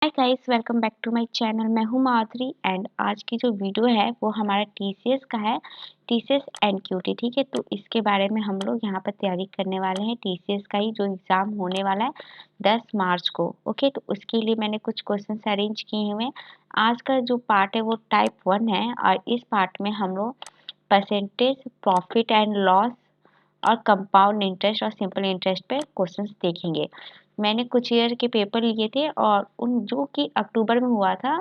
Hi guys, welcome back to my channel. मैं हूं माधुरी and आज की जो वीडियो है वो हमारा टीसीएस का है। टीसीएस एनक्यूटी, ठीक है। तो इसके बारे में हम लोग यहाँ पर तैयारी करने वाले हैं। टीसीएस का ही जो एग्ज़ाम होने वाला है 10 मार्च को। ओके, तो उसके लिए मैंने कुछ क्वेश्चन अरेंज किए हुए हैं। आज का जो पार्ट है वो टाइप 1 है और इस पार्ट में हम लोग परसेंटेज, प्रॉफिट एंड लॉस और कंपाउंड इंटरेस्ट और सिंपल इंटरेस्ट पे क्वेश्चंस देखेंगे। मैंने कुछ ईयर के पेपर लिए थे और उन जो कि अक्टूबर में हुआ था।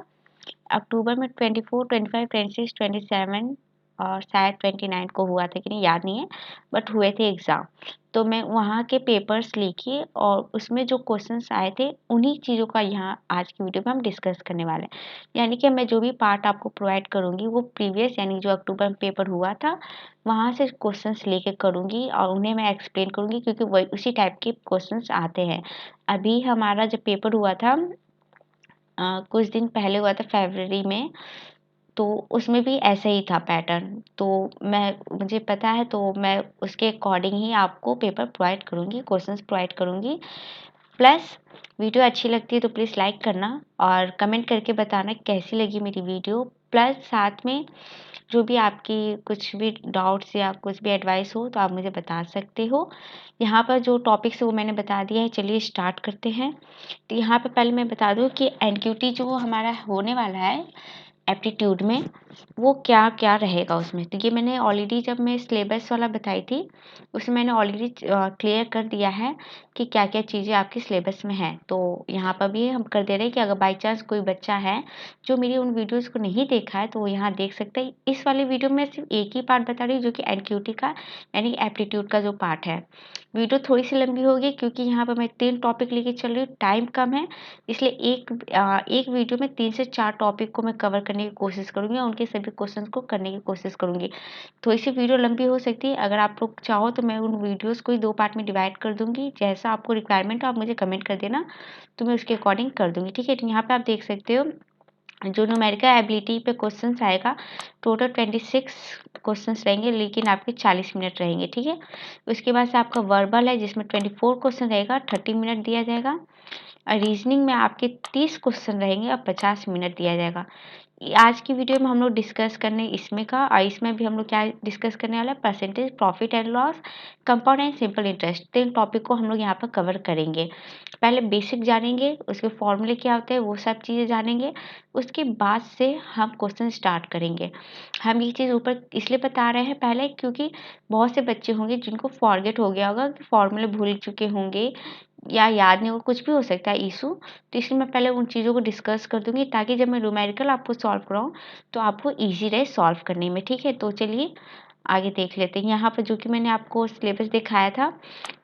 अक्टूबर में 24, 25, 26, 27 और शायद 29 को हुआ था कि नहीं याद नहीं है, बट हुए थे एग्ज़ाम। तो मैं वहाँ के पेपर्स लेके और उसमें जो क्वेश्चंस आए थे उन्हीं चीज़ों का यहाँ आज की वीडियो में हम डिस्कस करने वाले हैं। यानी कि मैं जो भी पार्ट आपको प्रोवाइड करूँगी वो प्रीवियस यानी जो अक्टूबर में पेपर हुआ था वहाँ से क्वेश्चंस लेके करूँगी और उन्हें मैं एक्सप्लेन करूँगी, क्योंकि वही उसी टाइप के क्वेश्चंस आते हैं। अभी हमारा जब पेपर हुआ था कुछ दिन पहले हुआ था फरवरी में, तो उसमें भी ऐसा ही था पैटर्न। तो मुझे पता है, तो मैं उसके अकॉर्डिंग ही आपको पेपर प्रोवाइड करूँगी, क्वेश्चंस प्रोवाइड करूँगी। प्लस वीडियो अच्छी लगती है तो प्लीज़ लाइक करना और कमेंट करके बताना कैसी लगी मेरी वीडियो। प्लस साथ में जो भी आपकी कुछ भी डाउट्स या कुछ भी एडवाइस हो तो आप मुझे बता सकते हो। यहाँ पर जो टॉपिक्स है वो मैंने बता दिया है। चलिए स्टार्ट करते हैं। तो यहाँ पे पहले मैं बता दूँ कि एनक्यूटी जो हमारा होने वाला है एप्टीट्यूड में, वो क्या-क्या रहेगा उसमें। तो ये मैंने ऑलरेडी जब मैं सिलेबस वाला बताई थी, उसमें मैंने ऑलरेडी क्लियर कर दिया है कि क्या-क्या चीज़ें आपके सिलेबस में हैं। तो यहाँ पर भी हम कर दे रहे हैं कि अगर बाय चांस कोई बच्चा है, जो मेरी उन वीडियोज़ को नहीं देखा है, तो वो यहाँ देख सकता है। इस वाले वीडियो में सिर्फ़ एक ही पार्ट बता रही हूँ, जो कि एनक्यूटी का यानी एप्टीट्यूड का जो पार्ट है। वीडियो थोड़ी-सी लंबी होगी क्योंकि यहाँ पर मैं 3 टॉपिक लेके चल रही हूँ, टाइम कम है, इसलिए एक वीडियो में 3 से 4 टॉपिक को मैं कवर करने की कोशिश करूँगी और उनके सभी क्वेश्चंस को करने की कोशिश करूँगी। थोड़ी-सी वीडियो लंबी हो सकती है, अगर आप लोग चाहो तो मैं उन वीडियोज़ को ही 2 पार्ट में डिवाइड कर दूँगी। जैसा आपको रिक्वायरमेंट हो आप मुझे कमेंट कर देना, तो मैं उसके अकॉर्डिंग कर दूँगी, ठीक है? तो यहाँ पे आप देख सकते हो जो न्यूमेरिकल एबिलिटी पे क्वेश्चंस आएगा, टोटल 26 क्वेश्चंस रहेंगे, लेकिन आपके 40 मिनट रहेंगे, ठीक है? उसके बाद से आपका वर्बल है जिसमें 24 क्वेश्चन रहेगा, 30 मिनट दिया जाएगा। और रीजनिंग में आपके 30 क्वेश्चन रहेंगे और 50 मिनट दिया जाएगा। आज की वीडियो में हम लोग डिस्कस करने इसमें का और इसमें भी हम लोग क्या डिस्कस करने वाला है, percentage, profit and loss, compound and simple interest. 3 topic को हम लोग यहाँ पर कवर करेंगे। पहले बेसिक जानेंगे, उसके फॉर्मूले क्या होते हैं वो सब चीज़ें जानेंगे। उसके बाद से हम क्वेश्चन स्टार्ट करेंगे। हम ये चीज़ ऊपर इसलिए बता रहे हैं पहले, क्योंकि बहुत से बच्चे होंगे जिनको फॉरगेट हो गया होगा, कि फॉर्मूले भूल चुके होंगे या याद नहीं होगा, कुछ भी हो सकता है इशू। तो इसलिए मैं पहले उन चीज़ों को डिस्कस कर दूँगी ताकि जब मैं न्यूमेरिकल आपको सॉल्व कराऊँ तो आपको ईज़ी रहे सॉल्व करने में, ठीक है? तो चलिए आगे देख लेते हैं। यहाँ पर जो कि मैंने आपको सिलेबस दिखाया था,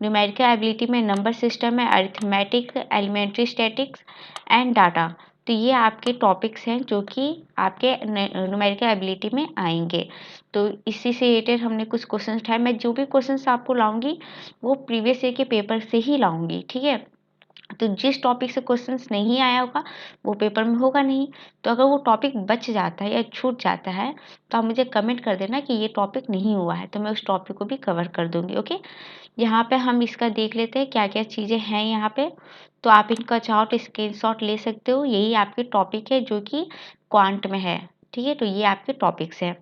न्यूमेरिकल एबिलिटी में नंबर सिस्टम है, arithmetic, elementary statics and data. तो ये आपके टॉपिक्स हैं जो कि आपके न्यूमेरिकल एबिलिटी में आएँगे। तो इसी से रिलेटेड हमने कुछ क्वेश्चंस उठाए। मैं जो भी क्वेश्चंस आपको लाऊँगी वो प्रीवियस ईयर के पेपर से ही लाऊँगी, ठीक है? तो जिस टॉपिक से क्वेश्चंस नहीं आया होगा वो पेपर में होगा नहीं। तो अगर वो टॉपिक बच जाता है या छूट जाता है तो आप मुझे कमेंट कर देना कि ये टॉपिक नहीं हुआ है, तो मैं उस टॉपिक को भी कवर कर दूँगी, ओके? यहाँ पे हम इसका देख लेते हैं क्या-क्या चीज़ें हैं यहाँ पे। तो आप इनका चाहो तो स्क्रीनशॉट ले सकते हो। यही आपके टॉपिक है जो कि क्वांट में है, ठीक है? तो ये आपके टॉपिक्स हैं।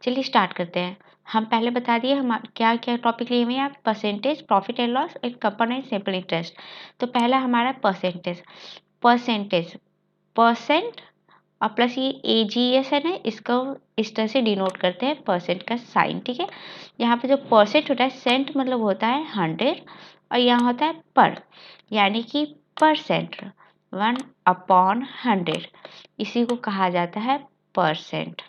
चलिए स्टार्ट करते हैं। हम पहले बता दिए हम क्या-क्या टॉपिक लिए हुए हैं, परसेंटेज, प्रॉफिट एंड लॉस, एक कंपोनेंट, सिंपल इंटरेस्ट। तो पहला हमारा परसेंटेज। परसेंटेज, परसेंट और प्लस ये एजीएस है ना, इसको इस तरह से डिनोट करते हैं परसेंट का साइन, ठीक है? यहाँ पे जो परसेंट होता है, सेंट मतलब होता है 100 और यहाँ होता है पर, यानी कि परसेंट 1/100, इसी को कहा जाता है परसेंट।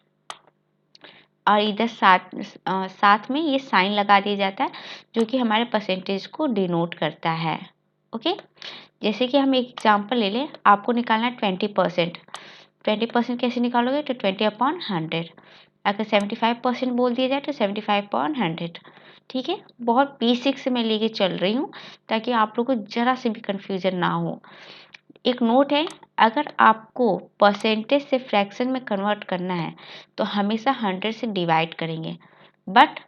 और इधर साथ में ये साइन लगा दिया जाता है जो कि हमारे परसेंटेज को डिनोट करता है, ओके? जैसे कि हम एक एग्जांपल ले लें, आपको निकालना है 20%। 20% कैसे निकालोगे? तो 20/100। अगर 75% बोल दिया जाए तो 75/100, ठीक है? बहुत बेसिक से मैं लेके चल रही हूँ ताकि आप लोगों को ज़रा से भी कन्फ्यूजन ना हो। एक नोट है, अगर आपको परसेंटेज से फ्रैक्शन में कन्वर्ट करना है तो हमेशा 100 से डिवाइड करेंगे। बट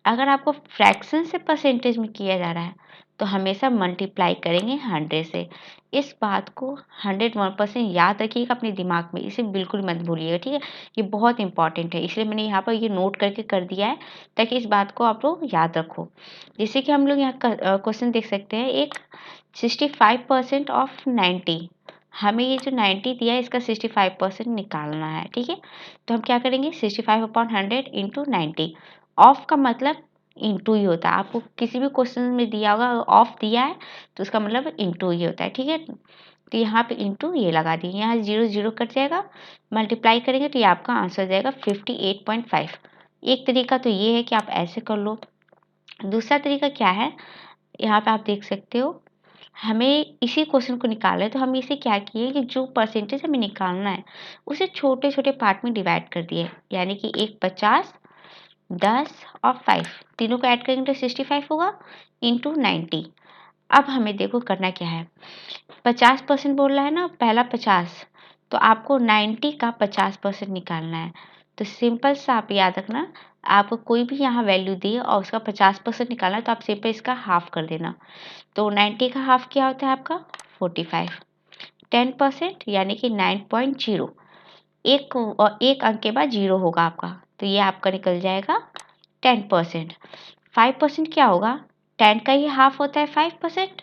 अगर आपको फ्रैक्शन से परसेंटेज में किया जा रहा है तो हमेशा मल्टीप्लाई करेंगे 100 से। इस बात को 101% याद रखिएगा अपने दिमाग में, इसे बिल्कुल मत भूलिएगा, ठीक है। ये बहुत इंपॉर्टेंट है, इसलिए मैंने यहाँ पर ये नोट करके कर दिया है ताकि इस बात को आप लोग याद रखो। जैसे कि हम लोग यहाँ क्वेश्चन देख सकते हैं, एक 65% ऑफ 90, हमें ये जो 90 दिया है इसका 65% निकालना है, ठीक है। तो हम क्या करेंगे, 65/100 इंटू 90। ऑफ का मतलब इंटू ही होता है, आपको किसी भी क्वेश्चन में दिया होगा ऑफ दिया है तो उसका मतलब इंटू ही होता है, ठीक है। तो यहाँ पे इंटू ये लगा दिए, यहाँ 0 0 कट जाएगा, मल्टीप्लाई करेंगे तो ये आपका आंसर हो जाएगा 58.5। एक तरीका तो ये है कि आप ऐसे कर लो। दूसरा तरीका क्या है, यहाँ पे आप देख सकते हो, हमें इसी क्वेश्चन को निकालना है तो हम इसे क्या किए कि जो परसेंटेज हमें निकालना है उसे छोटे छोटे पार्ट में डिवाइड कर दिए, यानी कि एक 50, 10 और 5 तीनों को ऐड करेंगे तो 65 होगा इंटू 90। अब हमें देखो करना क्या है, 50% बोल रहा है ना, पहला 50, तो आपको 90 का 50% निकालना है। तो सिंपल सा आप याद रखना, आपको कोई भी यहाँ वैल्यू दिए और उसका 50% निकालना है तो आप सिंपल इसका हाफ कर देना। तो 90 का हाफ क्या होता है आपका 45, 10% यानी कि 9.0, एक अंक के बाद 0 होगा आपका, तो ये आपका निकल जाएगा 10%। 5% क्या होगा, 10 का ही हाफ होता है 5%,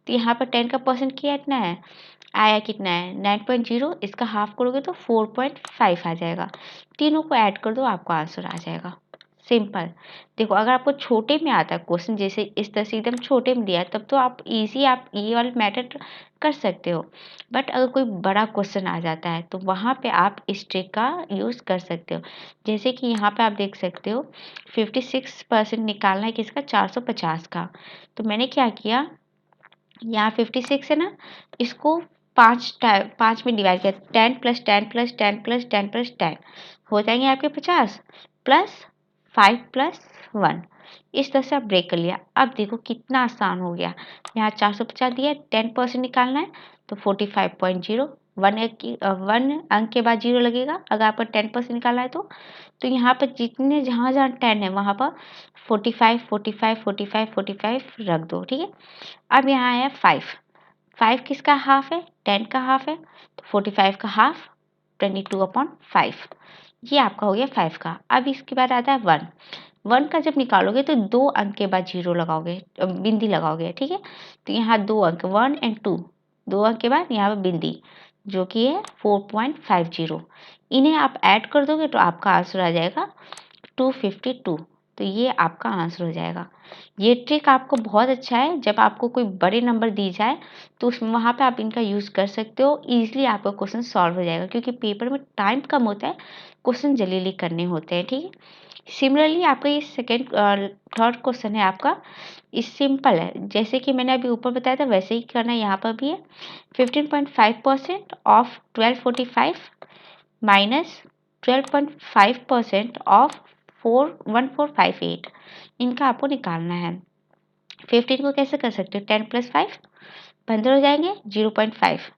तो यहाँ पर 10 का परसेंट कितना है, आया कितना है 9.0, इसका हाफ करोगे तो 4.5 आ जाएगा। तीनों को ऐड कर दो, आपको आंसर आ जाएगा। सिंपल। देखो अगर आपको छोटे में आता है क्वेश्चन, जैसे इस तरह से एकदम छोटे में दिया है, तब तो आप इजी आप ये वाला मेथड कर सकते हो। बट अगर कोई बड़ा क्वेश्चन आ जाता है तो वहाँ पे आप इस ट्रिक का यूज़ कर सकते हो। जैसे कि यहाँ पे आप देख सकते हो 56% निकालना है किसका, 450 का। तो मैंने क्या किया, यहाँ 56 है ना, इसको पाँच में डिवाइड किया, 10 प्लस 10 प्लस 10 प्लस 10 प्लस 10 हो जाएंगे आपके 50 प्लस 5 प्लस 1। इस तरह से आप ब्रेक कर लिया। अब देखो कितना आसान हो गया, यहाँ 450 दिया, 10% निकालना है तो 45.0, 1 अंक के बाद 0 लगेगा अगर आपको 10% निकालना है तो यहाँ पर जितने जहाँ जहाँ 10 है वहाँ पर 45 45 45 45 रख दो, ठीक है। अब यहाँ आया 5 किसका हाफ है, 10 का हाफ है, तो 45 का हाफ 22/5, ये आपका हो गया 5 का। अब इसके बाद आता है 1 का जब निकालोगे तो 2 अंक के बाद 0 लगाओगे, बिंदी लगाओगे, ठीक है। तो यहाँ 2 अंक 1 और 2, 2 अंक के बाद यहाँ पर बिंदी जो कि है 4.50, इन्हें आप ऐड कर दोगे तो आपका आंसर आ जाएगा 252। तो ये आपका आंसर हो जाएगा। ये ट्रिक आपको बहुत अच्छा है, जब आपको कोई बड़े नंबर दी जाए तो उसमें वहाँ पे आप इनका यूज़ कर सकते हो, ईजिली आपका क्वेश्चन सॉल्व हो जाएगा, क्योंकि पेपर में टाइम कम होता है, क्वेश्चन जल्दी करने होते हैं, ठीक है। सिमिलरली आपका ये थर्ड क्वेश्चन है आपका, इस सिंपल है, जैसे कि मैंने अभी ऊपर बताया था वैसे ही करना है, यहाँ पर भी है 15.5% ऑफ 1245 माइनस 12.5% ऑफ 1458, इनका आपको निकालना है। 15 को कैसे कर सकते हो, 10 प्लस 5 15 हो जाएंगे, 0.5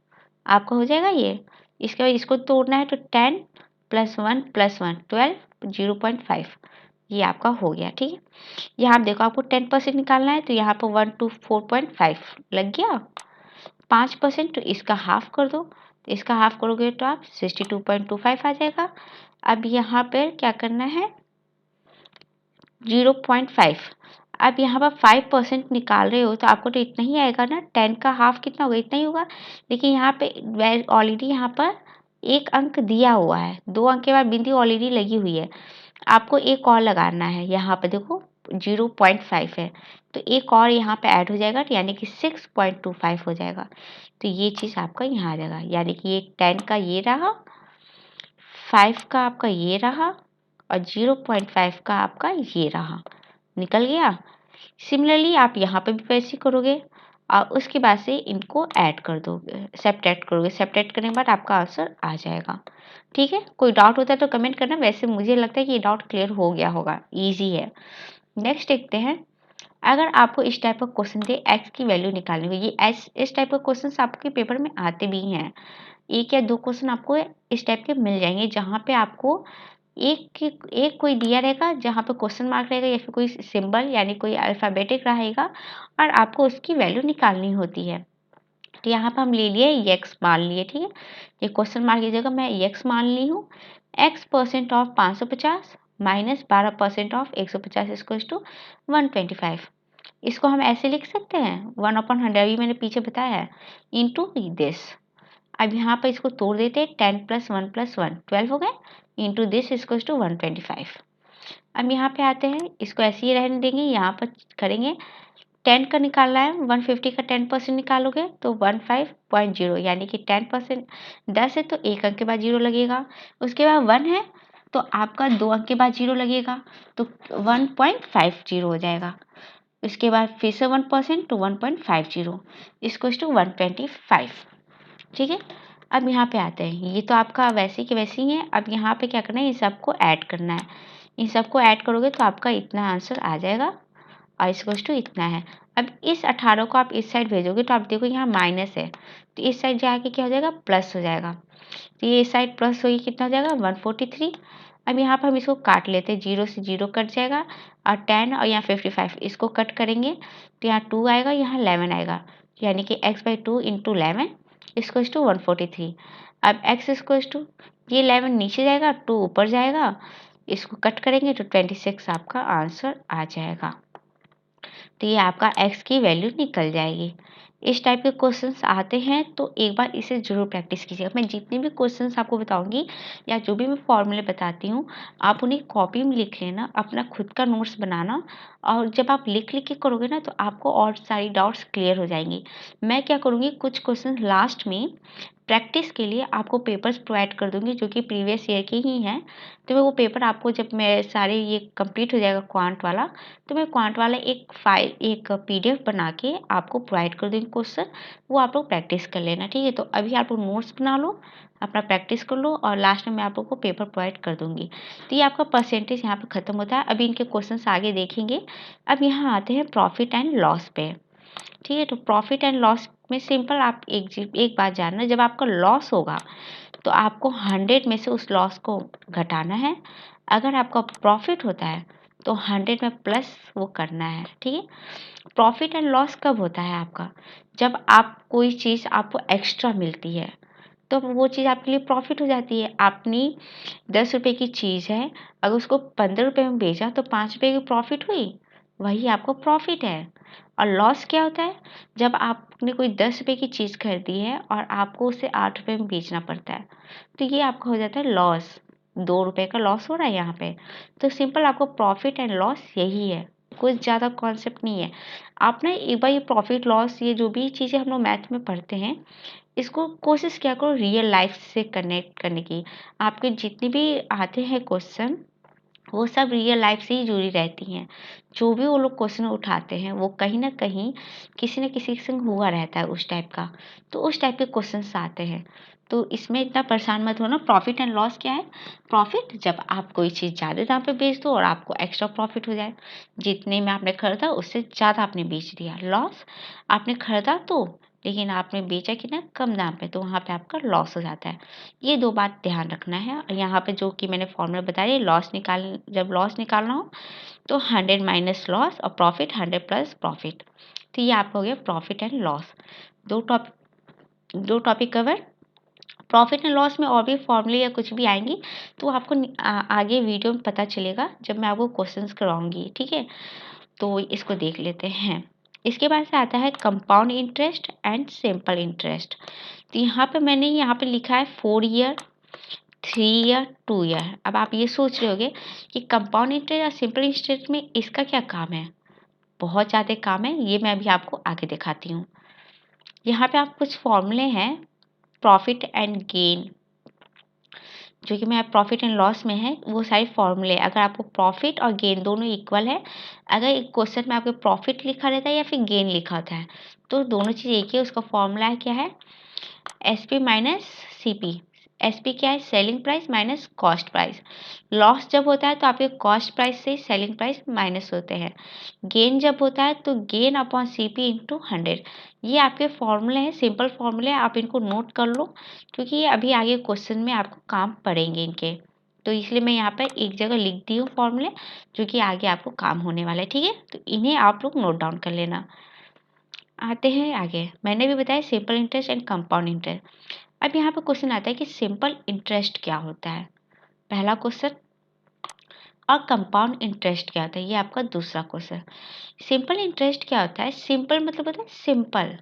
आपका हो जाएगा ये। इसके बाद इसको तोड़ना है तो 10 प्लस 1 प्लस 1 12, 0.5 ये आपका हो गया, ठीक है। यहाँ आप देखो आपको 10% निकालना है तो यहाँ पर 1 to 4.5 लग गया, 5% तो इसका हाफ कर दो, तो इसका हाफ करोगे तो आप 62.25 आ जाएगा। अब यहाँ पर क्या करना है 0.5, अब यहाँ पर 5% निकाल रहे हो तो आपको तो इतना ही आएगा ना, 10 का हाफ कितना होगा, इतना ही होगा। लेकिन यहाँ पे ऑलरेडी यहाँ पर एक अंक दिया हुआ है, 2 अंक के बाद बिंदी ऑलरेडी लगी हुई है, आपको एक और लगाना है। यहाँ पर देखो 0.5 है तो एक और यहाँ पे ऐड हो जाएगा, यानी कि 6.25 हो जाएगा। तो ये चीज़ आपका यहाँ आ जाएगा, यानी कि ये 10 का ये रहा, 5 का आपका ये रहा और 0.5 का आपका ये रहा, निकल गया। सिमिलरली आप यहाँ पे भी वैसे करोगे और उसके बाद से इनको ऐड कर दोगे, सब्ट्रैक्ट करोगे, सब्ट्रैक्ट करने के बाद आपका आंसर आ जाएगा, ठीक है। कोई डाउट होता है तो कमेंट करना, वैसे मुझे लगता है कि ये डाउट क्लियर हो गया होगा, इजी है। नेक्स्ट देखते हैं, अगर आपको इस टाइप का क्वेश्चन दे एक्स की वैल्यू निकालनी हो, ये इस टाइप का क्वेश्चन आपके पेपर में आते भी हैं, एक या दो क्वेश्चन आपको इस टाइप के मिल जाएंगे जहाँ पे आपको एक कोई दिया रहेगा जहाँ पे क्वेश्चन मार्क रहेगा या फिर कोई सिंबल यानी कोई अल्फ़ाबेटिक रहेगा और आपको उसकी वैल्यू निकालनी होती है। तो यहाँ पे हम ले लिए x मान लिए, ठीक है। ये क्वेश्चन मार्क की जगह मैं x मान ली हूँ। x% of 550 minus 12% of 150 equals to 125। इसको हम ऐसे लिख सकते हैं 1/100, अभी मैंने पीछे बताया है, इंटू दिस। अब यहाँ पर इसको तोड़ देते हैं, 10 + 1 + 1 12 हो गए, इंटू दिस इक्वल्स टू 125। अब यहाँ पे आते हैं, इसको ऐसे ही रहने देंगे, यहाँ पर करेंगे 10 का निकालना है, 150 का 10% निकालोगे तो 15.0 यानी कि 10% 10 है तो एक अंक के बाद 0 लगेगा। उसके बाद 1 है तो आपका 2 अंक के बाद 0 लगेगा, तो 1.50 हो जाएगा। उसके बाद फिर से 1% तो 1.50 इक्वल्स टू 125, ठीक है। अब यहाँ पे आते हैं, ये तो आपका वैसे के वैसे ही है। अब यहाँ पे क्या करना है, इन सबको ऐड करना है। इन सबको ऐड करोगे तो आपका इतना आंसर आ जाएगा और इक्वल्स टू इतना है। अब इस 18 को आप इस साइड भेजोगे तो आप देखो यहाँ माइनस है, तो इस साइड जाके क्या हो जाएगा, प्लस हो जाएगा। तो ये इस साइड प्लस होगी, कितना हो जाएगा 143। अब यहाँ पर हम इसको काट लेते हैं, 0 से 0 कट जाएगा और 10 और यहाँ 55 इसको कट करेंगे तो यहाँ 2 आएगा, यहाँ 11 आएगा, यानी कि x/2 इंटू 11 इक्वल्स टू 143। अब x इक्वल्स टू ये 11 नीचे जाएगा, 2 ऊपर जाएगा, इसको कट करेंगे तो 26 आपका आंसर आ जाएगा। तो ये आपका x की वैल्यू निकल जाएगी। इस टाइप के क्वेश्चंस आते हैं तो एक बार इसे ज़रूर प्रैक्टिस कीजिएगा। मैं जितने भी क्वेश्चंस आपको बताऊंगी या जो भी मैं फॉर्मूले बताती हूँ, आप उन्हें कॉपी में लिख लेना, अपना खुद का नोट्स बनाना, और जब आप लिख लिख के करोगे ना तो आपको और सारी डाउट्स क्लियर हो जाएंगी। मैं क्या करूँगी, कुछ क्वेश्चन लास्ट में प्रैक्टिस के लिए आपको पेपर्स प्रोवाइड कर दूंगी जो कि प्रीवियस ईयर के ही हैं। तो मैं वो पेपर आपको, जब मैं सारे ये कंप्लीट हो जाएगा क्वांट वाला, तो मैं क्वांट वाला एक PDF बना के आपको प्रोवाइड कर दूँगी क्वेश्चन, वो आप लोग प्रैक्टिस कर लेना, ठीक है। तो अभी आप लोग नोट्स बना लो, अपना प्रैक्टिस कर लो और लास्ट में मैं आप लोग को पेपर प्रोवाइड कर दूँगी। तो ये आपका परसेंटेज यहाँ पे ख़त्म होता है। अभी इनके क्वेश्चंस आगे देखेंगे। अब यहाँ आते हैं प्रॉफिट एंड लॉस पे, ठीक है। तो प्रॉफिट एंड लॉस में सिंपल आप एक बात जानना, जब आपका लॉस होगा तो आपको 100 में से उस लॉस को घटाना है। अगर आपका प्रॉफिट होता है तो 100 में प्लस वो करना है, ठीक है। प्रॉफिट एंड लॉस कब होता है आपका, जब आप कोई चीज़ आपको एक्स्ट्रा मिलती है तो वो चीज़ आपके लिए प्रॉफिट हो जाती है। आपने 10 रुपए की चीज़ है, अगर उसको 15 रुपए में बेचा तो 5 रुपए की प्रॉफिट हुई, वही आपको प्रॉफिट है। और लॉस क्या होता है, जब आपने कोई 10 रुपए की चीज़ खरीदी है और आपको उसे 8 रुपए में बेचना पड़ता है, तो ये आपका हो जाता है लॉस। 2 रुपए का लॉस हो रहा है यहाँ पे। तो सिंपल आपको प्रॉफिट एंड लॉस यही है, कुछ ज़्यादा कॉन्सेप्ट नहीं है। आप ना एक बार ये प्रॉफिट लॉस, ये जो भी चीज़ें हम लोग मैथ में पढ़ते हैं, इसको कोशिश किया करो रियल लाइफ से कनेक्ट करने की। आपके जितने भी आते हैं क्वेश्चन, वो सब रियल लाइफ से ही जुड़ी रहती हैं। जो भी वो लोग क्वेश्चन उठाते हैं वो कहीं न कहीं किसी न किसी के संग हुआ रहता है उस टाइप का। तो उस टाइप के क्वेश्चंस आते हैं। तो इसमें इतना परेशान मत होना। प्रॉफिट एंड लॉस क्या है? प्रॉफिट जब आप कोई चीज़ ज़्यादा दाम पे बेच दो और आपको एक्स्ट्रा प्रॉफिट हो जाए। जितने में आपने खरीदा उससे ज़्यादा आपने बेच दिया। लॉस, आपने खरीदा तो, लेकिन आपने बेचा कितना कम दाम पे, तो वहाँ पे आपका लॉस हो जाता है। ये 2 बात ध्यान रखना है। और यहाँ पे जो कि मैंने फॉर्मूला बताया, जब लॉस निकालना हो तो 100 माइनस लॉस और प्रॉफिट 100 प्लस प्रॉफिट। तो ये आपका हो गया profit and loss. 2 topic cover. Profit and loss में और भी फॉर्मूले या कुछ भी आएंगी तो आपको आगे वीडियो में पता चलेगा जब मैं आपको क्वेश्चंस कराऊंगी, ठीक है। तो इसको देख लेते हैं। इसके बाद से आता है compound interest and simple interest. तो यहाँ पे लिखा है 4 ईयर, 3 ईयर, 2 ईयर। अब आप ये सोच रहे होगे कि कंपाउंड इंटरेस्ट या सिंपल इंटरेस्ट में इसका क्या काम है। बहुत ज़्यादा काम है, ये मैं अभी आपको आगे दिखाती हूँ। यहाँ पे आप कुछ फॉर्मूले हैं प्रॉफिट एंड गेन, जो कि मैं प्रॉफिट एंड लॉस में है, वो सारे फॉर्मूले। अगर आपको प्रॉफिट और गेन दोनों इक्वल है, अगर एक क्वेश्चन में आपको प्रॉफिट लिखा रहता है या फिर गेन लिखा होता है, तो दोनों चीज़ एक ही है। उसका फॉर्मूला क्या है, SP माइनस CP। SP क्या है, selling price minus cost price. Loss जब होता है तो आपके कॉस्ट प्राइस से सेलिंग प्राइस माइनस होते हैं। गेन जब होता है तो गेन अपॉन CP इंटू 100। ये आपके फॉर्मूले हैं, सिंपल फॉर्मूले, आप इनको नोट कर लो क्योंकि ये अभी आगे क्वेश्चन में आपको काम पड़ेंगे इनके, तो इसलिए मैं यहाँ पर एक जगह लिख दी हूँ फॉर्मूले, जो कि आगे आपको काम होने वाला है, ठीक है। तो इन्हें आप लोग नोट डाउन कर लेना। आते हैं आगे, मैंने भी बताया simple interest and compound interest. अब यहाँ पर क्वेश्चन आता है कि सिंपल इंटरेस्ट क्या होता है, पहला क्वेश्चन, और कंपाउंड इंटरेस्ट क्या होता है, ये आपका दूसरा क्वेश्चन। सिंपल इंटरेस्ट क्या होता है, सिंपल मतलब होता है सिंपल,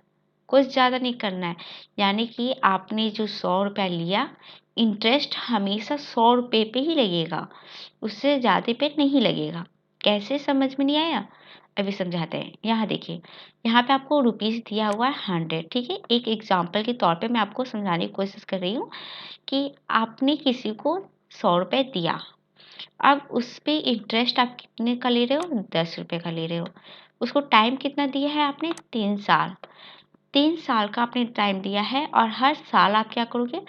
कुछ ज़्यादा नहीं करना है। यानी कि आपने जो 100 रुपया लिया, इंटरेस्ट हमेशा 100 रुपये पे ही लगेगा, उससे ज़्यादा पे नहीं लगेगा। कैसे, समझ में नहीं आया? अभी समझाते हैं। यहाँ देखिए, यहाँ पे आपको रुपीज़ दिया हुआ है 100, ठीक है। एक एग्जाम्पल के तौर पे मैं आपको समझाने की कोशिश कर रही हूँ कि आपने किसी को 100 रुपये दिया, अब उस पे इंटरेस्ट आप कितने का ले रहे हो, 10 रुपये का ले रहे हो। उसको टाइम कितना दिया है आपने, 3 साल। 3 साल का आपने टाइम दिया है और हर साल आप क्या करोगे,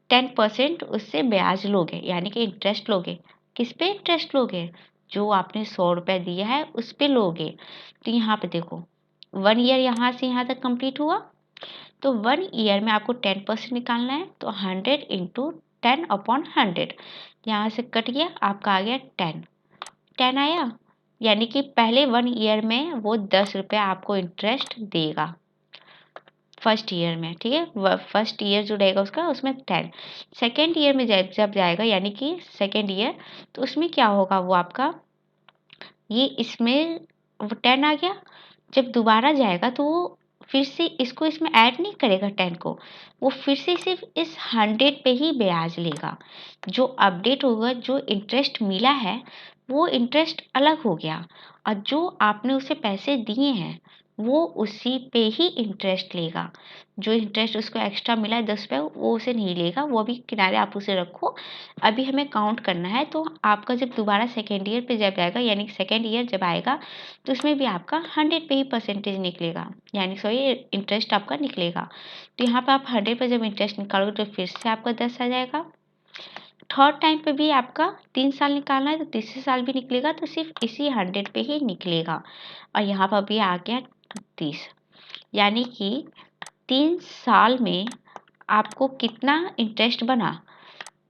10% उससे ब्याज लोगे, यानी कि इंटरेस्ट लोगे। किस पे इंटरेस्ट लोगे, जो आपने 100 रुपये दिया है उस पे लोगे। तो यहाँ पे देखो, 1 ईयर यहाँ से यहाँ तक कंप्लीट हुआ, तो 1 ईयर में आपको 10% निकालना है। तो 100 इंटू 10/100, यहाँ से कट गया, आपका आ गया 10 आया। यानी कि पहले 1 ईयर में वो 10 रुपये आपको इंटरेस्ट देगा फर्स्ट ईयर में, ठीक है। फर्स्ट ईयर जो रहेगा उसका, उसमें 10। सेकेंड ईयर में जब जाएगा, यानी कि सेकेंड ईयर, तो उसमें क्या होगा, वो आपका ये इसमें वो 10 आ गया। जब दोबारा जाएगा तो वो फिर से इसको इसमें ऐड नहीं करेगा 10 को, वो फिर से सिर्फ इस 100 पे ही ब्याज लेगा। जो अपडेट होगा, जो इंटरेस्ट मिला है वो इंटरेस्ट अलग हो गया, और जो आपने उसे पैसे दिए हैं वो उसी पे ही इंटरेस्ट लेगा। जो इंटरेस्ट उसको एक्स्ट्रा मिला है 10 रुपये, वो उसे नहीं लेगा, वो भी किनारे आप उसे रखो। अभी हमें काउंट करना है। तो आपका जब दोबारा सेकेंड ईयर पे जब आएगा, यानी कि सेकेंड ईयर जब आएगा, तो उसमें भी आपका 100 पे ही परसेंटेज निकलेगा, यानी सॉरी इंटरेस्ट आपका निकलेगा। तो यहाँ पे आप 100 पे जब इंटरेस्ट निकालोगे तो फिर से आपका 10 आ जाएगा। थर्ड टाइम पे भी आपका 3 साल निकालना है, तो तीसरे साल भी निकलेगा, तो सिर्फ इसी 100 पे ही निकलेगा। और यहाँ पर भी आ गया 30, यानी कि 3 साल में आपको कितना इंटरेस्ट बना,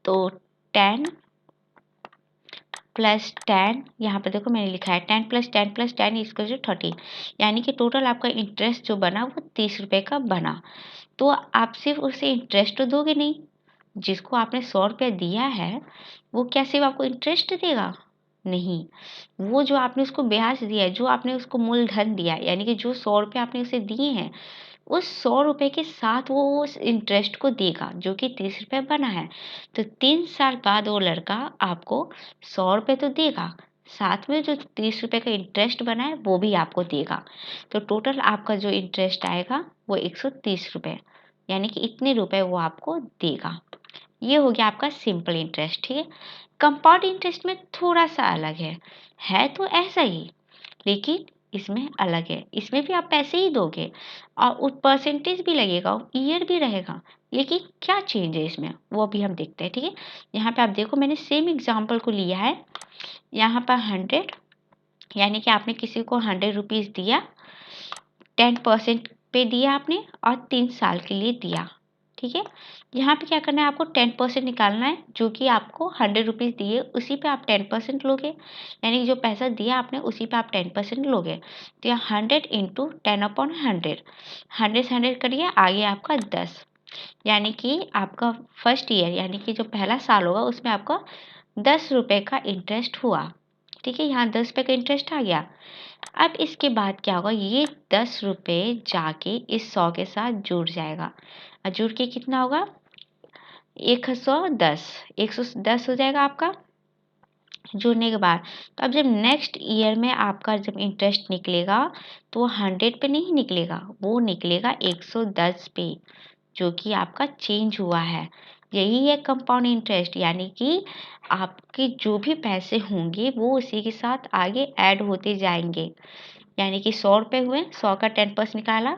तो 10 प्लस 10, यहाँ पर देखो मैंने लिखा है 10 प्लस 10 प्लस 10 इसका जो 30, यानी कि टोटल आपका इंटरेस्ट जो बना वो 30 रुपये का बना। तो आप सिर्फ उसे इंटरेस्ट तो दोगे नहीं, जिसको आपने 100 रुपया दिया है वो क्या सिर्फ आपको इंटरेस्ट देगा, नहीं। वो जो आपने उसको ब्याज दिया है, जो आपने उसको मूलधन दिया है, यानी कि जो 100 रुपये आपने उसे दिए हैं, उस 100 रुपये के साथ वो उस इंटरेस्ट को देगा, जो कि 30 रुपये बना है। तो 3 साल बाद वो लड़का आपको 100 रुपये तो देगा, साथ में जो 30 रुपये का इंटरेस्ट बना है वो भी आपको देगा। तो टोटल आपका जो इंटरेस्ट आएगा वो 130 रुपये, यानी कि इतने रुपए वो आपको देगा। ये हो गया आपका सिंपल इंटरेस्ट, ठीक है। कंपाउंड इंटरेस्ट में थोड़ा सा अलग है तो ऐसा ही, लेकिन इसमें अलग है। इसमें भी आप पैसे ही दोगे और उस परसेंटेज भी लगेगा और ईयर भी रहेगा, लेकिन क्या चेंज है इसमें वो भी हम देखते हैं, ठीक है। यहाँ पे आप देखो, मैंने सेम एग्जाम्पल को लिया है। यहाँ पर 100, यानी कि आपने किसी को 100 रुपीज़ दिया, 10% पे दिया आपने और 3 साल के लिए दिया, ठीक है। यहाँ पे क्या करना है, आपको 10% निकालना है, जो कि आपको 100 रुपीज़ दिए उसी पे आप 10% लोगे, यानी कि जो पैसा दिया आपने उसी पे आप 10% लोगे। तो यहाँ 100 इंटू 10/100, 100 से 100 करिए, आगे आपका 10, यानी कि आपका फर्स्ट ईयर, यानी कि जो पहला साल होगा उसमें आपका 10 रुपये का इंटरेस्ट हुआ, ठीक है। यहाँ 10 रुपये का इंटरेस्ट आ गया। अब इसके बाद क्या होगा, ये 10 रुपये जाके इस 100 के साथ जुड़ जाएगा, और जुड़ के कितना होगा, 110, 110 हो जाएगा आपका जुड़ने के बाद। तो अब जब नेक्स्ट ईयर में आपका जब इंटरेस्ट निकलेगा, तो वो 100 पे नहीं निकलेगा, वो निकलेगा 110 पे, जो कि आपका चेंज हुआ है। यही है कंपाउंड इंटरेस्ट, यानी कि आपके जो भी पैसे होंगे वो उसी के साथ आगे ऐड होते जाएंगे। यानी कि 100 रुपये हुए, 100 का 10% निकाला,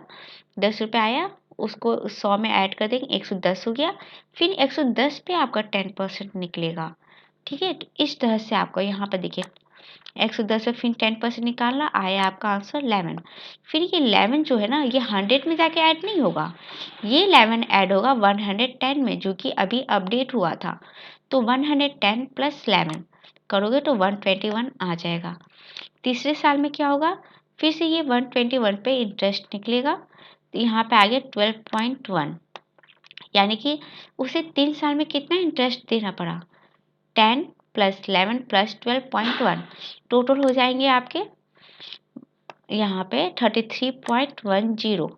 10 रुपये आया, उसको 100 में ऐड कर देंगे, 110 हो गया। फिर 110 पे आपका 10% निकलेगा, ठीक है। तो इस तरह से आपको यहाँ पर देखिए 110 में फिर 10% निकालना, आया आपका आंसर 11। फिर ये 11 जो है ना, ये 100 में जाके ऐड नहीं होगा, ये 11 ऐड होगा 110 में, जो कि अभी अपडेट हुआ था। तो 110 प्लस 11 करोगे तो 121 आ जाएगा। तीसरे साल में क्या होगा, फिर से ये 121 पे इंटरेस्ट निकलेगा, तो यहाँ पे आ गया 12.1, यानी कि उसे 3 साल में कितना इंटरेस्ट देना पड़ा, 10 प्लस 11 प्लस 12.1, टोटल हो जाएंगे आपके यहाँ पे 33.10।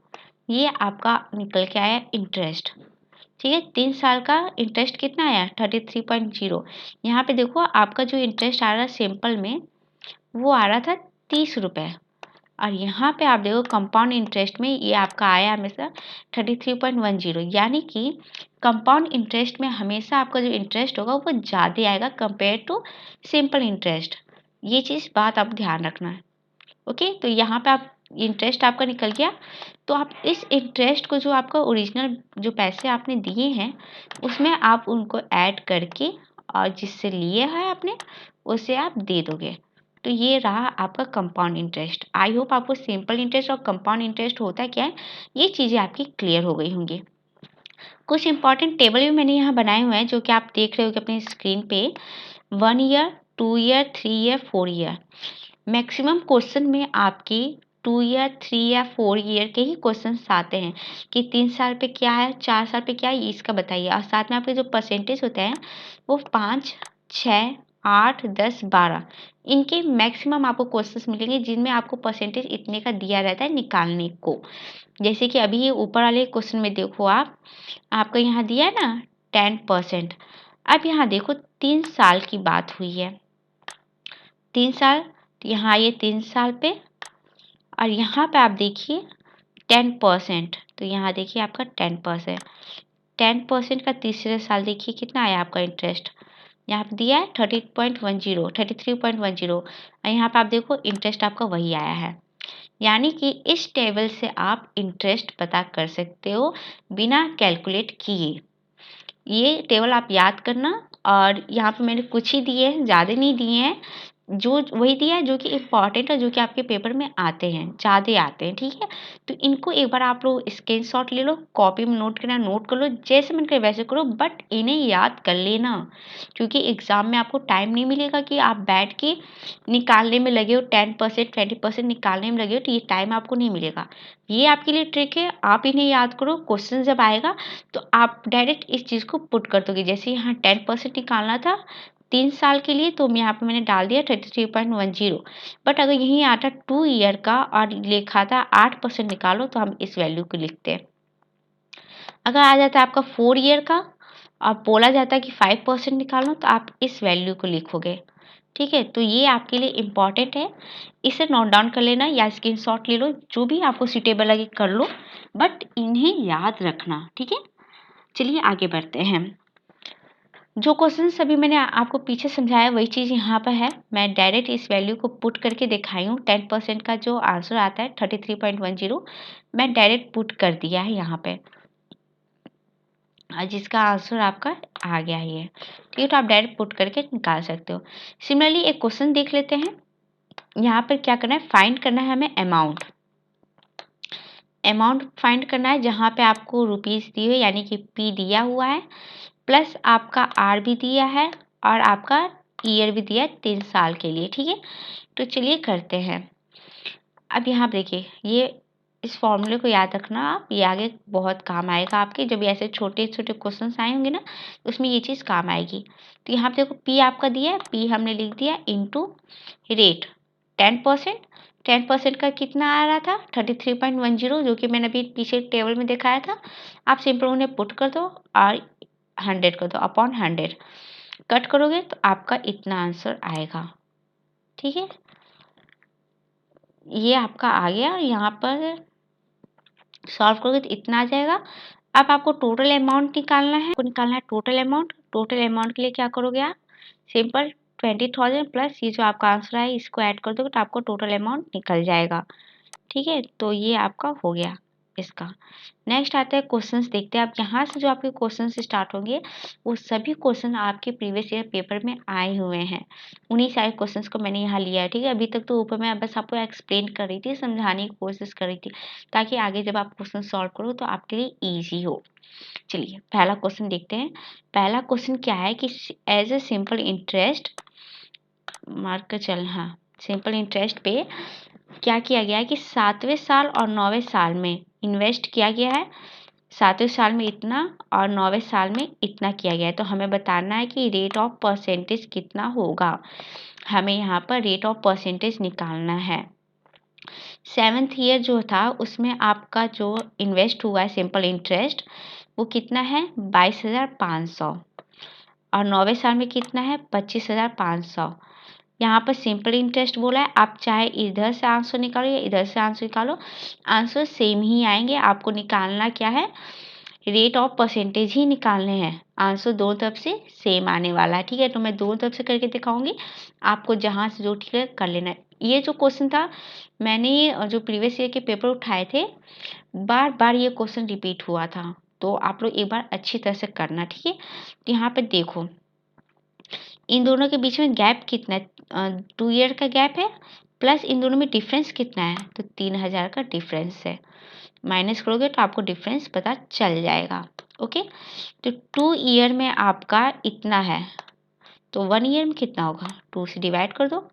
ये आपका निकल के आया इंटरेस्ट। ठीक है, 3 साल का इंटरेस्ट कितना आया 33.0। यहाँ पे देखो आपका जो इंटरेस्ट आ रहा है सिंपल में, वो आ रहा था 30 रुपये, और यहाँ पे आप देखो कंपाउंड इंटरेस्ट में ये आपका आया हमेशा 33.10, यानी कि कंपाउंड इंटरेस्ट में हमेशा आपका जो इंटरेस्ट होगा वो ज़्यादा आएगा कंपेयर टू सिंपल इंटरेस्ट। ये चीज़ बात आप ध्यान रखना है। ओके, तो यहाँ पे आप इंटरेस्ट आपका निकल गया, तो आप इस इंटरेस्ट को जो आपका ओरिजिनल जो पैसे आपने दिए हैं उसमें आप उनको ऐड करके और जिससे लिए है आपने उसे आप दे दोगे। तो ये रहा आपका कंपाउंड इंटरेस्ट। आई होप आपको सिंपल इंटरेस्ट और कंपाउंड इंटरेस्ट होता क्या है ये चीज़ें आपकी क्लियर हो गई होंगी। कुछ इंपॉर्टेंट टेबल भी मैंने यहाँ बनाए हुए हैं जो कि आप देख रहे हो कि अपनी स्क्रीन पे, 1 year, 2 year, 3 year, 4 year. Maximum question में आपके 2 ईयर, 3 या 4 ईयर के ही क्वेश्चन आते हैं कि 3 साल पे क्या है, 4 साल पे क्या है, इसका बताइए। और साथ में आपके जो परसेंटेज होते हैं वो 5, 6, 8, 10, 12, इनके मैक्सिमम आपको क्वेश्चंस मिलेंगे जिनमें आपको परसेंटेज इतने का दिया रहता है निकालने को। जैसे कि अभी ये ऊपर वाले क्वेश्चन में देखो आप, आपका यहाँ दिया है ना 10%। अब यहाँ देखो 3 साल की बात हुई है, 3 साल, तो यहाँ आइए 3 साल पे, और यहाँ पे आप देखिए 10%, तो यहाँ देखिए आपका 10%, 10% का तीसरे साल देखिए कितना आया आपका इंटरेस्ट, यहाँ पे दिया है 33.10, और यहाँ पे आप देखो इंटरेस्ट आपका वही आया है। यानी कि इस टेबल से आप इंटरेस्ट पता कर सकते हो बिना कैलकुलेट किए। ये टेबल आप याद करना, और यहाँ पे मैंने कुछ ही दिए हैं, ज़्यादा नहीं दिए हैं, जो वही दिया है जो कि इम्पॉर्टेंट है, जो कि आपके पेपर में आते हैं, ज़्यादा आते हैं। ठीक है, तो इनको एक बार आप लोग स्क्रीनशॉट ले लो, कॉपी में नोट करना नोट कर लो, जैसे मन करे वैसे करो, बट इन्हें याद कर लेना, क्योंकि एग्ज़ाम में आपको टाइम नहीं मिलेगा कि आप बैठ के निकालने में लगे हो, 10%, 20% निकालने में लगे हो, तो ये टाइम आपको नहीं मिलेगा। ये आपके लिए ट्रिक है, आप इन्हें याद करो, क्वेश्चन जब आएगा तो आप डायरेक्ट इस चीज़ को पुट कर दोगे। जैसे यहाँ 10% निकालना था 3 साल के लिए, तो यहाँ पे मैंने डाल दिया 33.10, बट अगर यहीं आता 2 ईयर का और लिखा था 8% निकालो, तो हम इस वैल्यू को लिखते हैं। अगर आ जाता है आपका 4 ईयर का और बोला जाता है कि 5% निकालो, तो आप इस वैल्यू को लिखोगे। ठीक है, तो ये आपके लिए इम्पॉर्टेंट है, इसे नोट डाउन कर लेना या स्क्रीनशॉट ले लो, जो भी आपको सूटेबल लगे कर लो, बट इन्हें याद रखना। ठीक है, चलिए आगे बढ़ते हैं। जो क्वेश्चन अभी मैंने आपको पीछे समझाया वही चीज़ यहाँ पर है, मैं डायरेक्ट इस वैल्यू को पुट करके दिखाई हूँ। 10% का जो आंसर आता है 33.10, मैं डायरेक्ट पुट कर दिया है यहाँ पे, जिसका आंसर आपका आ गया ही है। ठीक है, तो आप डायरेक्ट पुट करके निकाल सकते हो। सिमिलरली एक क्वेश्चन देख लेते हैं। यहाँ पर क्या करना है, फाइंड करना है हमें अमाउंट। अमाउंट फाइंड करना है जहाँ पे आपको रुपीज़ दिए हुए, यानी कि पी दिया हुआ है, प्लस आपका आर भी दिया है, और आपका ईयर भी दिया है 3 साल के लिए। ठीक है, तो चलिए करते हैं। अब यहाँ देखिए, ये इस फॉर्मूले को याद रखना आप, ये आगे बहुत काम आएगा आपके, जब ये ऐसे छोटे छोटे क्वेश्चन आए होंगे ना, उसमें ये चीज़ काम आएगी। तो यहाँ पे देखो पी आपका दिया है, पी हमने लिख दिया इंटू रेट 10%। 10% का कितना आ रहा था 33.10, जो कि मैंने अभी पीछे टेबल में दिखाया था। आप सिंपल उन्हें पुट कर दो और 100 कर दो, अपॉन 100 कट करोगे तो आपका इतना आंसर आएगा। ठीक है, ये आपका आ गया, यहाँ पर सॉल्व करोगे तो इतना आ जाएगा। अब आपको टोटल अमाउंट निकालना है, टोटल अमाउंट। टोटल अमाउंट के लिए क्या करोगे आप, सिंपल 20,000 प्लस ये जो आपका आंसर है इसको ऐड कर दोगे तो आपको टोटल अमाउंट निकल जाएगा। ठीक है, तो ये आपका हो गया। इसका। नेक्स्ट आता है क्वेश्चंस, देखते हैं आप यहाँ से जो आपके क्वेश्चंस स्टार्ट होंगे वो सभी क्वेश्चन आपके प्रीवियस ईयर पेपर में आए हुए हैं। उन्हीं सारे क्वेश्चंस को मैंने यहाँ लिया है, ठीक है। अभी तक तो ऊपर मैं बस आपको एक्सप्लेन कर रही थी, समझाने की कोशिश कर रही थी, ताकि आगे जब आप क्वेश्चन सॉल्व करो तो आपके लिए ईजी हो। चलिए पहला क्वेश्चन देखते हैं। पहला क्वेश्चन क्या है कि as a simple interest mark कर चल, हाँ, सिंपल इंटरेस्ट पे क्या किया गया है कि 7वें साल और 9वें साल में इन्वेस्ट किया गया है। 7वें साल में इतना और 9वें साल में इतना किया गया है। तो हमें बताना है कि रेट ऑफ परसेंटेज कितना होगा। हमें यहाँ पर रेट ऑफ परसेंटेज निकालना है। 7th ईयर जो था उसमें आपका जो इन्वेस्ट हुआ है सिंपल इंटरेस्ट वो कितना है 22,500 और 9वें साल में कितना है 25,500। यहाँ पर सिंपल इंटरेस्ट बोला है, आप चाहे इधर से आंसर निकालो या इधर से आंसर निकालो, आंसर सेम ही आएंगे। आपको निकालना क्या है, रेट ऑफ परसेंटेज ही निकालने हैं। आंसर दोनों तरफ से सेम आने वाला है, ठीक है। तो मैं दोनों तरफ से करके दिखाऊंगी, आपको जहाँ से जो ठीक है कर लेना है। ये जो क्वेश्चन था मैंने ये जो प्रीवियस ईयर के पेपर उठाए थे, बार बार ये क्वेश्चन रिपीट हुआ था, तो आप लोग एक बार अच्छी तरह से करना, ठीक है। तो यहाँ पे देखो इन दोनों के बीच में गैप कितना है, 2 ईयर का गैप है, प्लस इन दोनों में डिफरेंस कितना है तो 3,000 का डिफरेंस है। माइनस करोगे तो आपको डिफरेंस पता चल जाएगा। ओके, तो 2 ईयर में आपका इतना है, तो 1 ईयर में कितना होगा, 2 से डिवाइड कर दो,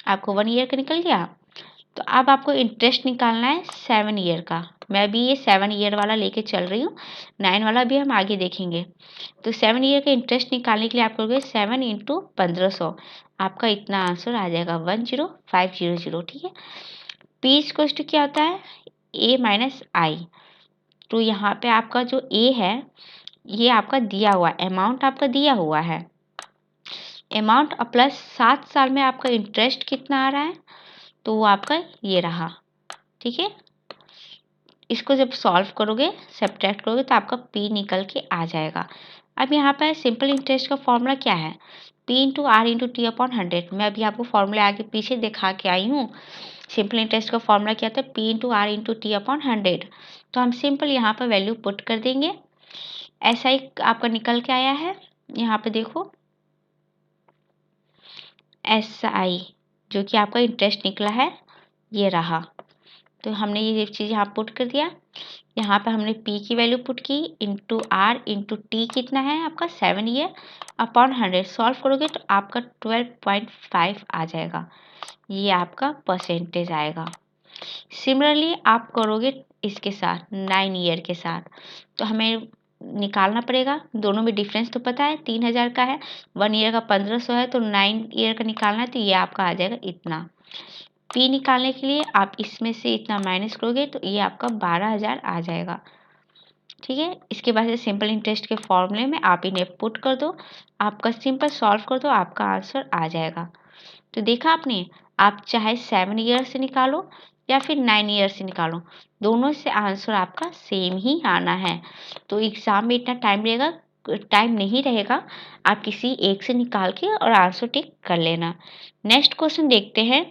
आपको 1 ईयर का निकल गया। तो अब आपको इंटरेस्ट निकालना है 7 ईयर का। मैं अभी ये 7 ईयर वाला लेके चल रही हूँ, 9 वाला भी हम आगे देखेंगे। तो 7 ईयर का इंटरेस्ट निकालने के लिए आप करोगे 7 इंटू 1500, आपका इतना आंसर आ जाएगा 10500, ठीक है। पी इक्वल्स टू क्या होता है, ए माइनस आई। तो यहाँ पे आपका जो ए है ये आपका दिया हुआ अमाउंट, आपका दिया हुआ है अमाउंट, प्लस 7 साल में आपका इंटरेस्ट कितना आ रहा है तो वो आपका ये रहा, ठीक है। इसको जब सॉल्व करोगे सब्ट्रैक्ट करोगे तो आपका पी निकल के आ जाएगा। अब यहाँ पर सिंपल इंटरेस्ट का फॉर्मूला क्या है, P into R into T upon 100। मैं अभी आपको फॉर्मूला आगे पीछे दिखा के आई हूँ। सिंपल इंटरेस्ट का फॉर्मूला क्या था, P into R into T upon 100। तो हम सिंपल यहाँ पर वैल्यू पुट कर देंगे, ऐसा ही आपका निकल के आया है। यहाँ पे देखो SI जो कि आपका इंटरेस्ट निकला है ये रहा। तो हमने ये चीज़ यहाँ पुट कर दिया। यहाँ पे हमने P की वैल्यू पुट की इंटू आर इंटू टी कितना है आपका 7 ईयर अपॉन 100। सॉल्व करोगे तो आपका 12.5 आ जाएगा, ये आपका परसेंटेज आएगा। सिमिलरली आप करोगे इसके साथ 9 ईयर के साथ, तो हमें निकालना पड़ेगा। दोनों में डिफरेंस तो पता है 3,000 का है, 1 ईयर का 1500 है, तो 9 ईयर का निकालना है तो ये आपका आ जाएगा इतना। पी निकालने के लिए आप इसमें से इतना माइनस करोगे तो ये आपका 12,000 आ जाएगा, ठीक है। इसके बाद से सिंपल इंटरेस्ट के फॉर्मूले में आप इन्हें पुट कर दो, आपका सिंपल सॉल्व कर दो, आपका आंसर आ जाएगा। तो देखा आपने, आप चाहे 7 ईयर से निकालो या फिर 9 ईयर से निकालो, दोनों से आंसर आपका सेम ही आना है। तो एग्जाम में इतना टाइम नहीं रहेगा, आप किसी एक से निकाल के और आंसर टिक कर लेना। नेक्स्ट क्वेश्चन देखते हैं।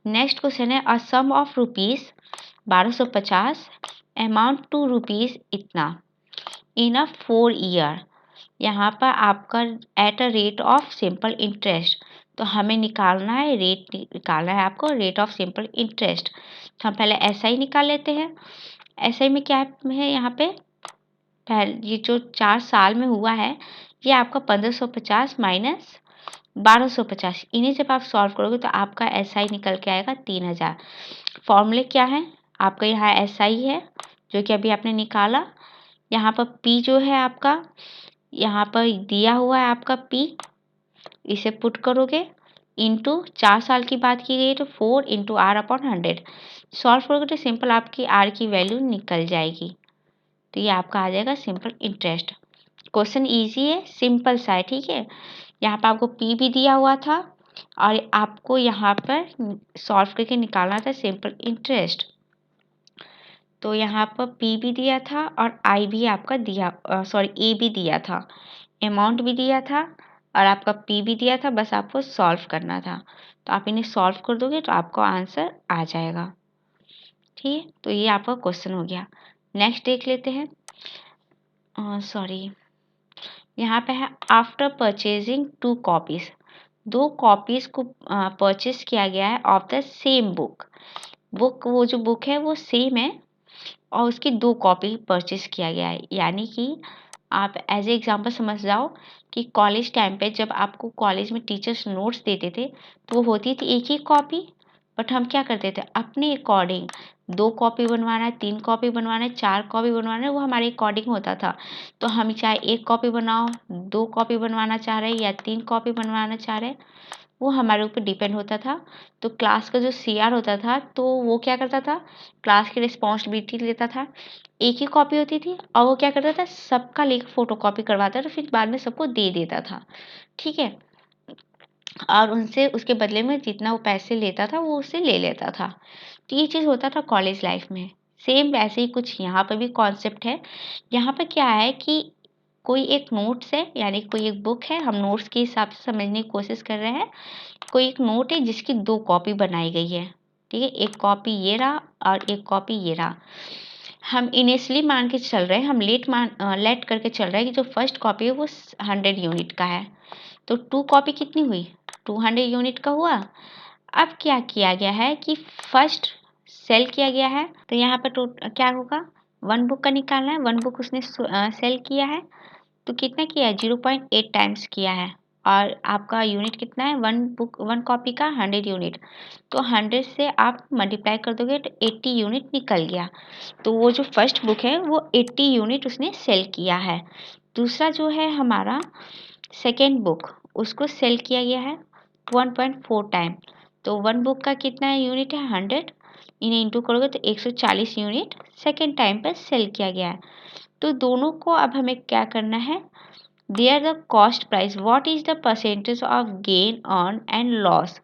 नेक्स्ट क्वेश्चन है a sum of rupees 1250 amount to rupees इतना इन अ 4 ईयर। यहाँ पर आपका at a rate of simple interest, तो हमें निकालना है रेट, निकालना है आपको रेट ऑफ सिंपल इंटरेस्ट। तो हम पहले SI निकाल लेते हैं। SI में क्या है, यहाँ पे ये जो 4 साल में हुआ है ये आपका 1550 माइनस 1250, इन्हें जब आप सॉल्व करोगे तो आपका SI निकल के आएगा 3,000। फॉर्मूले क्या है आपका, यहाँ SI है जो कि अभी आपने निकाला, यहाँ पर P जो है आपका, यहाँ पर दिया हुआ है आपका P, इसे पुट करोगे इंटू 4 साल की बात की गई तो 4 इंटू आर अपॉन 100। सॉल्व करोगे तो सिंपल आपकी आर की वैल्यू निकल जाएगी, तो ये आपका आ जाएगा सिंपल इंटरेस्ट। क्वेश्चन इजी है, सिंपल सा है, ठीक है। यहाँ पर आपको P भी दिया हुआ था और आपको यहाँ पर सॉल्व करके निकालना था सिंपल इंटरेस्ट। तो यहाँ पर P भी दिया था और I भी आपका दिया, A भी दिया था, अमाउंट भी दिया था और आपका P भी दिया था, बस आपको सॉल्व करना था। तो आप इन्हें सॉल्व कर दोगे तो आपको आंसर आ जाएगा। ठीक है, तो ये आपका क्वेश्चन हो गया। नेक्स्ट देख लेते हैं। सॉरी, यहाँ पे है आफ्टर परचेजिंग 2 कॉपीज, 2 कॉपीज को परचेज किया गया है ऑफ द सेम बुक। वो जो बुक है वो सेम है और उसकी 2 कॉपी परचेज किया गया है। यानी कि आप एज ए एग्जाम्पल समझ जाओ कि कॉलेज टाइम पे जब आपको कॉलेज में टीचर्स नोट्स देते थे तो वो होती थी एक ही कॉपी, बट हम क्या करते थे अपने अकॉर्डिंग 2 कॉपी बनवाना है, 3 कॉपी बनवाना है, 4 कॉपी बनवाना है, वो हमारे अकॉर्डिंग होता था। तो हम चाहे 1 कॉपी बनाओ, 2 कॉपी बनवाना चाह रहे या 3 कॉपी बनवाना चाह रहे, वो हमारे ऊपर डिपेंड होता था। तो क्लास का जो सीआर होता था तो वो क्या करता था, क्लास की रिस्पॉन्सिबिलिटी लेता था। एक ही कॉपी होती थी और वो क्या करता था सबका लेकर फोटोकॉपी करवाता था, फिर बाद में सबको दे देता था। ठीक है, और उनसे उसके बदले में जितना वो पैसे लेता था वो उससे ले लेता था। तो ये चीज़ होता था कॉलेज लाइफ में। सेम वैसे ही कुछ यहाँ पर भी कॉन्सेप्ट है। यहाँ पर क्या है कि कोई एक नोट्स है, यानी कोई एक बुक है, हम नोट्स के हिसाब से समझने की कोशिश कर रहे हैं। कोई एक नोट है जिसकी 2 कॉपी बनाई गई है। ठीक है, एक कॉपी ये रहा और एक कॉपी ये रहा। हम इनिशियली मान के चल रहे हैं, हम लेट करके चल रहे हैं कि जो फर्स्ट कॉपी है वो 100 यूनिट का है। तो 2 कॉपी कितनी हुई, 200 यूनिट का हुआ। अब क्या किया गया है कि फर्स्ट सेल किया गया है, तो यहाँ पर क्या होगा, 1 बुक का निकालना है। 1 बुक उसने सेल किया है तो कितना किया है, 0.8 टाइम्स किया है। और आपका यूनिट कितना है, 1 कॉपी का 100 यूनिट। तो 100 से आप मल्टीप्लाई कर दोगे तो 80 यूनिट निकल गया। तो वो जो फर्स्ट बुक है वो 80 यूनिट उसने सेल किया है। दूसरा जो है हमारा सेकेंड बुक, उसको सेल किया गया है 1.4 टाइम। तो 1 बुक का कितना यूनिट है, 100, इन्हें इंटू करोगे तो 140 यूनिट सेकेंड टाइम पर सेल किया गया है। तो दोनों को अब हमें क्या करना है, there the cost price, what is the percentage of gain on and loss.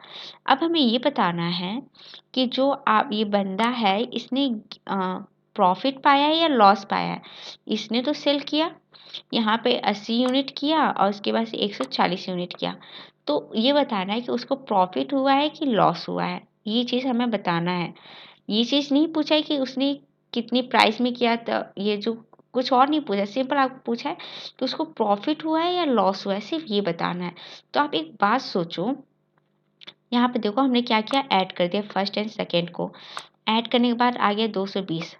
अब हमें ये बताना है कि जो आप ये बंदा है इसने प्रॉफिट पाया है या लॉस पाया है। इसने तो सेल किया, यहाँ पे 80 यूनिट किया और उसके बाद 140 यूनिट किया। तो ये बताना है कि उसको प्रॉफिट हुआ है कि लॉस हुआ है, ये चीज़ हमें बताना है। ये चीज़ नहीं पूछा है कि उसने कितनी प्राइस में किया, तो ये जो कुछ और नहीं पूछा, सिंपल आपको पूछा है कि उसको प्रॉफिट हुआ है या लॉस हुआ है, सिर्फ ये बताना है। तो आप एक बात सोचो, यहाँ पे देखो हमने क्या किया, ऐड कर दिया फर्स्ट एंड सेकेंड को। ऐड करने के बाद आ गया 220।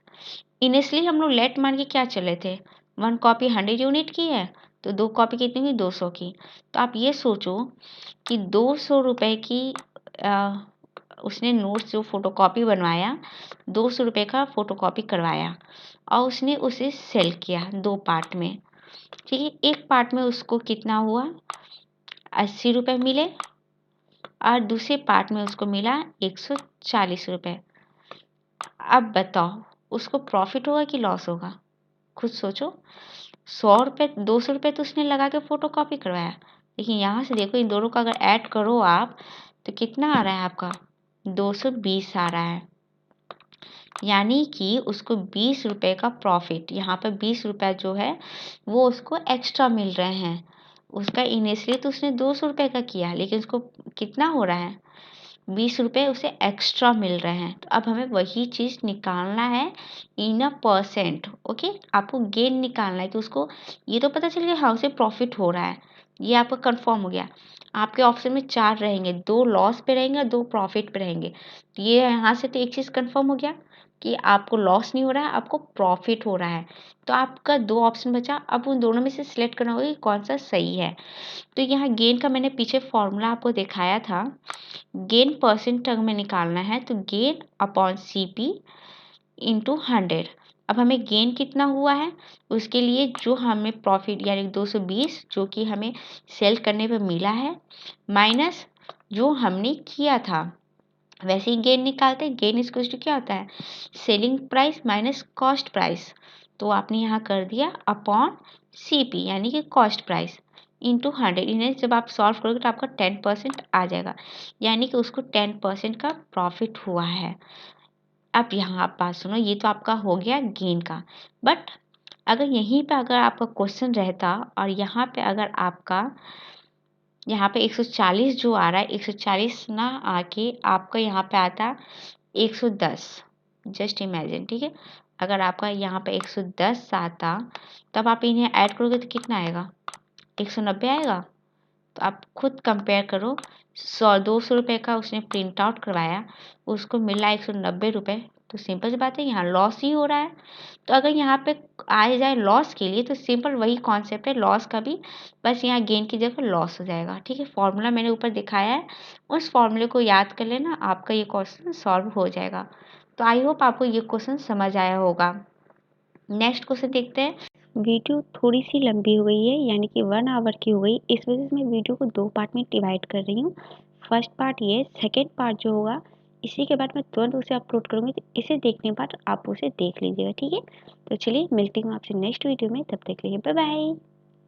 इनिशियली हम लोग लेट मान के क्या चले थे, 1 कॉपी 100 यूनिट की है तो 2 कॉपी कितनी हुई, 200 की। तो आप ये सोचो कि 200 रुपये की उसने नोट्स जो फोटोकॉपी बनवाया, 200 रुपये का फोटोकॉपी करवाया और उसने उसे सेल किया 2 पार्ट में। ठीक है, एक पार्ट में उसको कितना हुआ, 80 रुपये मिले और दूसरे पार्ट में उसको मिला 140 रुपये। अब बताओ उसको प्रॉफिट होगा कि लॉस होगा, खुद सोचो। 100 रुपये 200 रुपये तो उसने लगा के फोटोकॉपी करवाया, लेकिन यहाँ से देखो इन दोनों का अगर ऐड करो आप तो कितना आ रहा है आपका, 220 आ रहा है। यानी कि उसको 20 रुपये का प्रॉफिट, यहाँ पर 20 रुपये जो है वो उसको एक्स्ट्रा मिल रहे हैं। उसका इनिशियली तो उसने 200 रुपये का किया, लेकिन उसको कितना हो रहा है, 20 रुपये उसे एक्स्ट्रा मिल रहे हैं। तो अब हमें वही चीज़ निकालना है इन अ परसेंट। ओके, आपको गेन निकालना है कि उसको, ये तो पता चल गया हाँ उसे प्रॉफिट हो रहा है, ये आपका कंफर्म हो गया। आपके ऑप्शन में 4 रहेंगे, 2 लॉस पे रहेंगे, 2 प्रॉफिट पे रहेंगे। तो ये यहाँ से तो एक चीज़ कंफर्म हो गया कि आपको लॉस नहीं हो रहा है, आपको प्रॉफिट हो रहा है। तो आपका 2 ऑप्शन बचा, अब उन दोनों में से सिलेक्ट करना होगा कि कौन सा सही है। तो यहाँ गेन का मैंने पीछे फॉर्मूला आपको दिखाया था, गेन परसेंट टर्म में निकालना है तो गेन अपॉन CP इंटू 100। अब हमें गेन कितना हुआ है, उसके लिए जो हमें प्रॉफिट यानी 220 जो कि हमें सेल करने पर मिला है, माइनस जो हमने किया था, वैसे ही गेन निकालते हैं। गेन इसको क्या होता है, selling price minus cost price. तो आपने यहाँ कर दिया अपॉन CP यानी कि कॉस्ट प्राइस इंटू 100। इन्हें जब आप सॉल्व करोगे तो आपका 10% आ जाएगा, यानी कि उसको 10% का प्रॉफिट हुआ है। अब यहाँ आप बात सुनो, ये तो आपका हो गया गेन का, बट अगर यहीं पे अगर आपका क्वेश्चन रहता और यहाँ पे अगर आपका यहाँ पे 140 जो आ रहा है, 140 ना आके आपका यहाँ पे आता 110, जस्ट इमेजिन, ठीक है। अगर आपका यहाँ पे 110 आता, तब आप इन्हें ऐड करोगे तो कितना आएगा? 190 आएगा। तो आप खुद कंपेयर करो, 100-200 रुपये का उसने प्रिंट आउट करवाया, उसको मिला 190 रुपये, तो सिंपल सी बात है यहाँ लॉस ही हो रहा है। तो अगर यहाँ पे आ जाए लॉस के लिए, तो सिंपल वही कॉन्सेप्ट है लॉस का भी, बस यहाँ गेन की जगह लॉस हो जाएगा, ठीक है। फॉर्मूला मैंने ऊपर दिखाया है, उस फॉर्मूले को याद कर लेना, आपका ये क्वेश्चन सॉल्व हो जाएगा। तो आई होप आपको ये क्वेश्चन समझ आया होगा। नेक्स्ट क्वेश्चन देखते हैं। वीडियो थोड़ी सी लंबी हो गई है, यानी कि 1 आवर की हो गई, इस वजह से मैं वीडियो को 2 पार्ट में डिवाइड कर रही हूँ। फर्स्ट पार्ट ये, सेकेंड पार्ट जो होगा इसी के बाद मैं तुरंत उसे अपलोड करूँगी, तो इसे देखने के बाद आप उसे देख लीजिएगा, ठीक है। तो चलिए मिलती हूँ आपसे नेक्स्ट वीडियो में, तब तक के लिए बाय बाय।